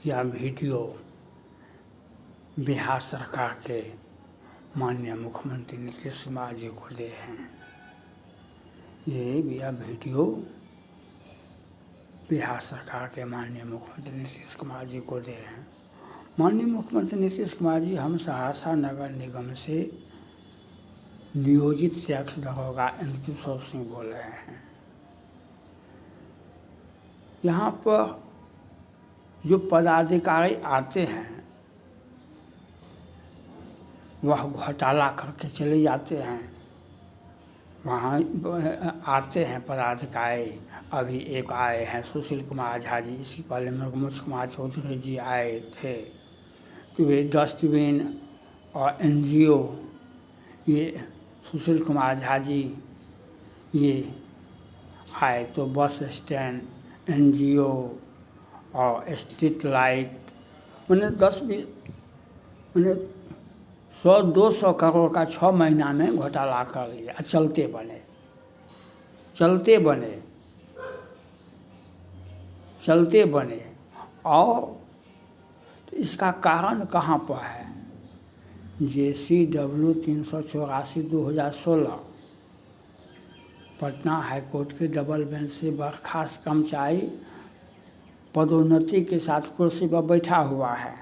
यह वीडियो बिहार सरकार के माननीय मुख्यमंत्री नीतीश कुमार जी को दे हैं। यह वीडियो बिहार सरकार के माननीय मुख्यमंत्री नीतीश कुमार जी को दे हैं। माननीय मुख्यमंत्री नीतीश कुमार जी हम सहरसा नगर निगम से नियोजित टैक्स दरोगा एनपी सिंह बोल रहे हैं। यहाँ पर जो पदाधिकारी आते हैं वह घोटाला करके चले जाते हैं। वहाँ आते हैं पदाधिकारी, अभी एक आए हैं सुशील कुमार झा जी, इसके पहले मृगमुच कुमार चौधरी जी आए थे। तो ये डस्टबिन और एनजीओ, ये सुशील कुमार झा जी ये आए तो बस स्टैंड, एनजीओ और स्ट्रीट लाइट, मैंने 10-20 मैंने 100-200 करोड़ का 6 महीना में घोटाला कर लिया। चलते बने और तो इसका कारण कहाँ पर है? JCW 384/2016 पटना हाईकोर्ट के डबल बेंच से बर्खास्त कर्मचारी पदोन्नति के साथ कुर्सी पर बैठा हुआ है।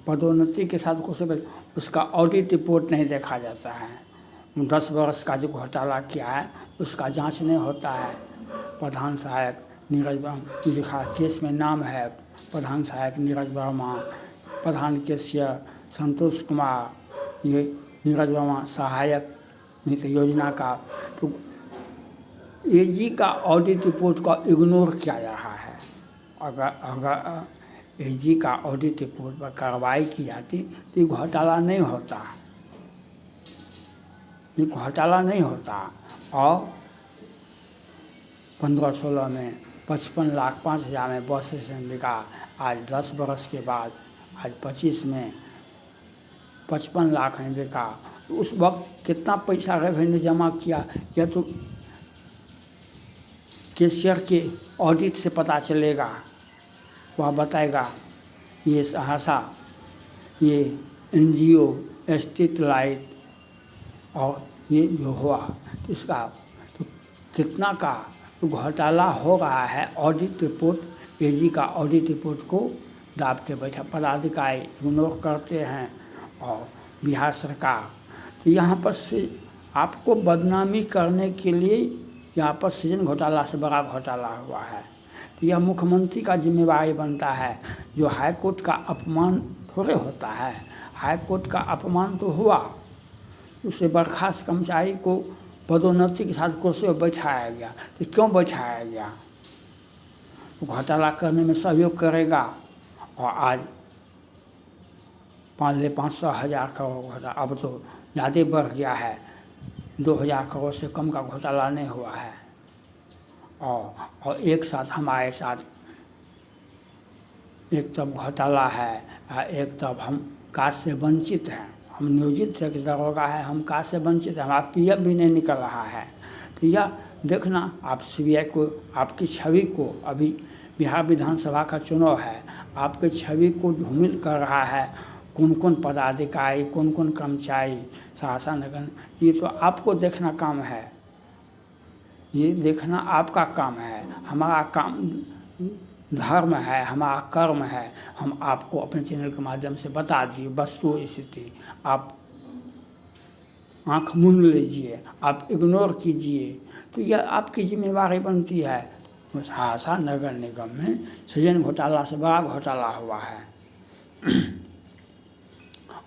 पदोन्नति के साथ कुर्सी पर, उसका ऑडिट रिपोर्ट नहीं देखा जाता है। 10 वर्ष का जो घोटाला किया है उसका जांच नहीं होता है। प्रधान सहायक नीरज वर्मा लिखा केस में नाम है, प्रधान सहायक नीरज वर्मा, प्रधान कैशियर संतोष कुमार, ये नीरज वर्मा सहायक नीति योजना का। तो एजी का ऑडिट रिपोर्ट को इग्नोर किया जा रहा है। अगर एजी का ऑडिट रिपोर्ट पर कार्रवाई की जाती तो ये घोटाला नहीं होता। और 15-16 में 55 लाख 5 हज़ार में बस स्टैंड बिका। आज 10 बरस के बाद आज 25 में 55 लाख में बिका। उस वक्त कितना पैसा रेवेन्यू जमा किया यह तो कैशियर के ऑडिट से पता चलेगा, वह बताएगा। ये सहरसा, ये एनजीओ, स्ट्रीट लाइट और ये जो हुआ तो इसका तो कितना का तो घोटाला हो रहा है। ऑडिट रिपोर्ट, एजी का ऑडिट रिपोर्ट को दाब के बैठा पदाधिकारी इग्नोर करते हैं। और बिहार सरकार तो यहाँ पर से आपको बदनामी करने के लिए यहाँ पर सृजन घोटाला से बड़ा घोटाला हुआ है। तो यह मुख्यमंत्री का जिम्मेवारी बनता है। जो हाई कोर्ट का अपमान थोड़े होता है, हाई कोर्ट का अपमान तो हुआ, उससे बर्खास्त कर्मचारी को पदोन्नति के साथ कुर्सी पर बैठाया गया। तो क्यों बैठाया गया? घोटाला करने में सहयोग करेगा। और आज 500,000 करोड़ घोटाला अब तो ज़्यादा बढ़ गया है। 2,000 करोड़ से कम का घोटाला नहीं हुआ है। और एक साथ हमारे साथ एक तरफ घोटाला है, एक तरफ हम काज से वंचित हैं। हम नियोजित टैक्स दरोगा है, हम काज से वंचित हैं, हमारा पीएफ भी नहीं निकल रहा है। तो यह देखना आप सीबीआई को, आपकी छवि को, अभी बिहार विधानसभा का चुनाव है, आपकी छवि को धूमिल कर रहा है। कौन कौन पदाधिकारी, कौन कौन कर्मचारी सहरसा नगर, ये तो आपको देखना काम है। ये देखना आपका काम है। हमारा काम धर्म है, हमारा कर्म है। हम आपको अपने चैनल के माध्यम से बता दिए वस्तु स्थिति। आप आँख मूंद लीजिए, आप इग्नोर कीजिए। तो यह आपकी जिम्मेवारी बनती है। सहरसा नगर निगम में सृजन घोटाला से बड़ा घोटाला हुआ है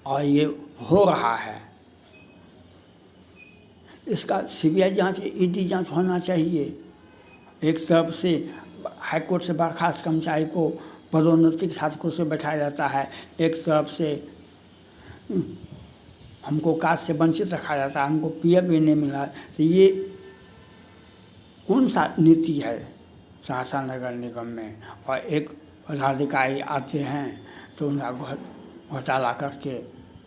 और ये हो रहा है। इसका सीबीआई जांच, ईडी जांच होना चाहिए। एक तरफ से हाईकोर्ट से बर्खास्त कर्मचारी को पदोन्नति के साथ कुर्सी बैठाया जाता है, एक तरफ से हमको काज से वंचित रखा जाता है, हमको पीएफ भी नहीं मिला। तो ये कौन सा नीति है सहरसा नगर निगम में? और एक पदाधिकारी आते हैं तो उनका घोटाला करके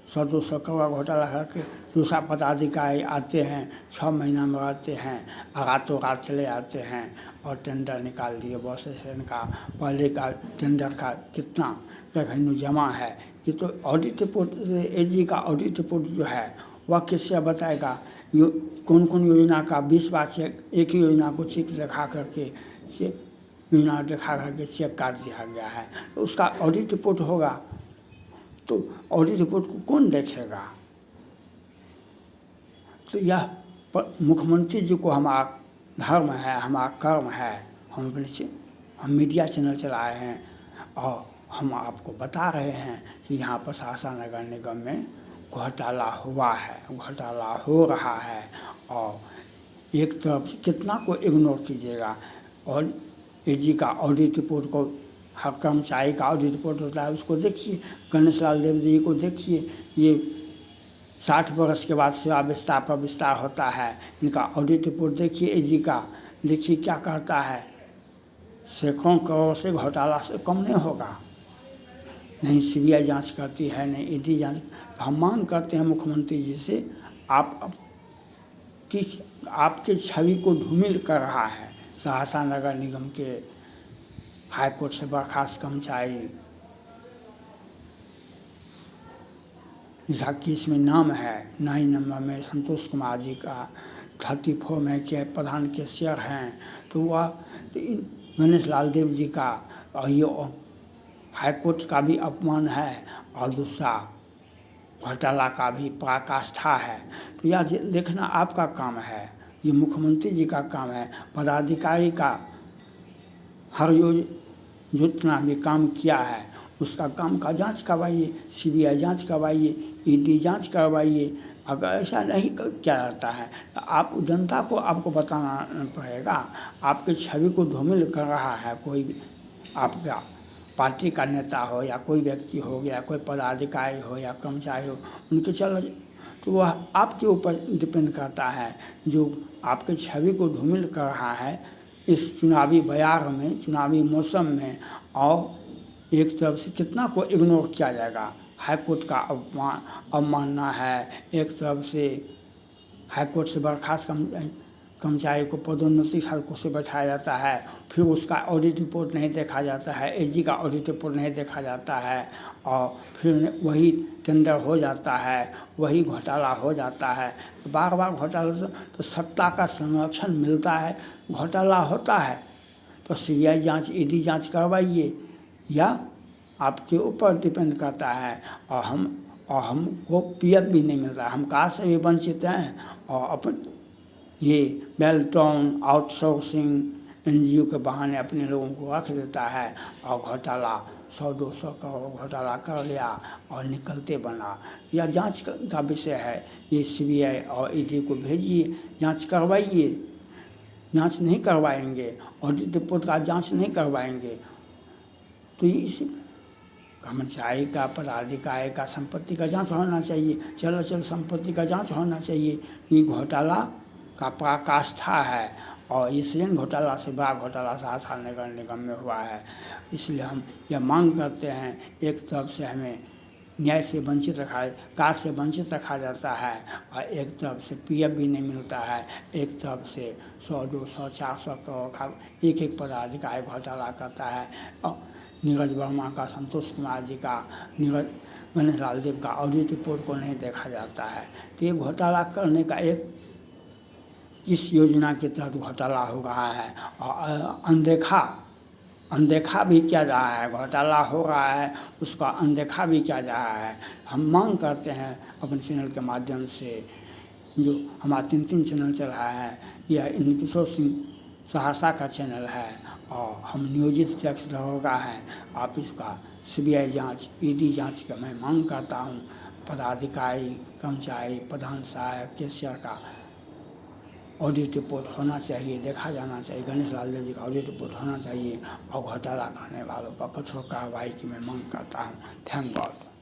100-200 करोड़ घोटाला करके दूसरा पदाधिकारी आते हैं, 6 महीना में रहते हैं, रातों रात चले आते हैं और टेंडर निकाल दिए बस स्टैंड का। पहले का टेंडर का कितना रेवेन्यू जमा है, ये तो ऑडिट रिपोर्ट एजी का ऑडिट रिपोर्ट जो है वह किससे बताएगा। कौन कौन योजना का 20 बार चेक, एक ही योजना को चेक दिखा करके योजना दिखा करके चेक काट दिया गया है, तो उसका ऑडिट रिपोर्ट होगा। तो ऑडिट रिपोर्ट को कौन देखेगा। तो यह मुख्यमंत्री जी को हमारा धर्म है, हमारा कर्म है। हम मीडिया चैनल चलाए हैं और हम आपको बता रहे हैं कि यहाँ पर सहरसा नगर निगम में घोटाला हुआ है, घोटाला हो रहा है। और एक तरफ कितना को इग्नोर कीजिएगा। और एजी का ऑडिट रिपोर्ट को, हर कर्मचारी का ऑडिट रिपोर्ट होता है, उसको देखिए। गणेश लाल देव जी को देखिए, ये 60 वर्ष के बाद सेवा विस्तार पर विस्तार होता है, इनका ऑडिट रिपोर्ट देखिए एजी का, देखिए क्या कहता है। सैकड़ों करोड़ से घोटाला से कम नहीं होगा। नहीं सीबीआई जांच करती है, नहीं ईडी जांच। हम मांग करते हैं मुख्यमंत्री जी से, आपके छवि को धूमिल कर रहा है सहरसा नगर निगम के हाईकोर्ट से बर्खास्त कर्मचारी, जिसका केस में नाम है 9 नंबर में संतोष कुमार जी का, 34 में के प्रधान कैशियर हैं। तो वह गणेश लाल देव जी का और ये हाईकोर्ट का भी अपमान है और दूसरा घोटाला का भी पराकाष्ठा है। तो यह देखना आपका काम है, ये मुख्यमंत्री जी का काम है। पदाधिकारी का हर जितना भी काम किया है उसका काम का जांच करवाइए, सीबीआई जांच करवाइए, ईडी जांच करवाइए। अगर ऐसा नहीं किया जाता है तो आप जनता को आपको बताना पड़ेगा। आपके छवि को धूमिल कर रहा है कोई भी, आपका पार्टी का नेता हो या कोई व्यक्ति हो गया, कोई पदाधिकारी हो या कर्मचारी हो, उनके चलो तो वह आपके ऊपर डिपेंड करता है। जो आपके छवि को धूमिल कर रहा है इस चुनावी बयार में, चुनावी मौसम में, और एक तरफ से कितना को इग्नोर किया जाएगा। हाईकोर्ट का अवमानना है, एक तरफ से हाईकोर्ट से बर्खास्त कर्मचारी को पदोन्नति से बैठाया जाता है, फिर उसका ऑडिट रिपोर्ट नहीं देखा जाता है, एजी का ऑडिट रिपोर्ट नहीं देखा जाता है, और फिर वही टेंडर हो जाता है, वही घोटाला हो जाता है। बार बार घोटाला तो सत्ता का संरक्षण मिलता है, घोटाला होता है तो सीबीआई जांच, ईडी जांच करवाइए, या आपके ऊपर डिपेंड करता है। और हमको पीएफ भी नहीं मिल रहा, हम कहाँ से भी वंचित हैं। और अपन ये वेल टाउन आउटसोर्सिंग एनजीओ के बहाने अपने लोगों को रख देता है और घोटाला 100-200 करोड़ घोटाला कर लिया और निकलते बना। यह जांच का विषय है, ये सीबीआई और ईडी को भेजिए, जांच करवाइए। जांच नहीं करवाएंगे, ऑडिट रिपोर्ट का जांच नहीं करवाएंगे तो इस कर्मचारी का, पदाधिकारी का संपत्ति का जांच होना चाहिए, चल संपत्ति का जांच होना चाहिए। ये घोटाला का पराकाष्ठा है और इसलिए घोटाला से बड़ा घोटाला सहरसा नगर निगम में हुआ है। इसलिए हम यह मांग करते हैं, एक तरफ से हमें न्याय से वंचित कार्य से वंचित रखा जाता है और एक तरफ से पीएफ भी नहीं मिलता है, एक तरफ से 100-200 400 करोड़ का एक पदाधिकारी घोटाला करता है। और नीरज वर्मा का, संतोष कुमार जी का, गणेश लाल देव का ऑडिट रिपोर्ट को नहीं देखा जाता है। तो ये घोटाला करने का एक इस योजना के तहत घोटाला हो रहा है और अनदेखा भी किया जा रहा है। घोटाला हो रहा है उसका अनदेखा भी किया जा रहा है। हम मांग करते हैं अपने चैनल के माध्यम से, जो हमारा 3 चैनल चल रहा है, यह इंद्रकिशोर सिंह सहरसा का चैनल है और हम नियोजित अध्यक्ष दरोगा हैं। आप इसका सीबीआई जांच, ईडी जांच का मैं मांग करता हूं। पदाधिकारी, कर्मचारी, प्रधान सहायक, कैशियर का ऑडिट रिपोर्ट होना चाहिए, देखा जाना चाहिए। गणेश लाल देव जी का ऑडिट रिपोर्ट होना चाहिए और घोटाला करने वालों पर कठोर कार्रवाई की मैं मांग करता हूँ। Thank God.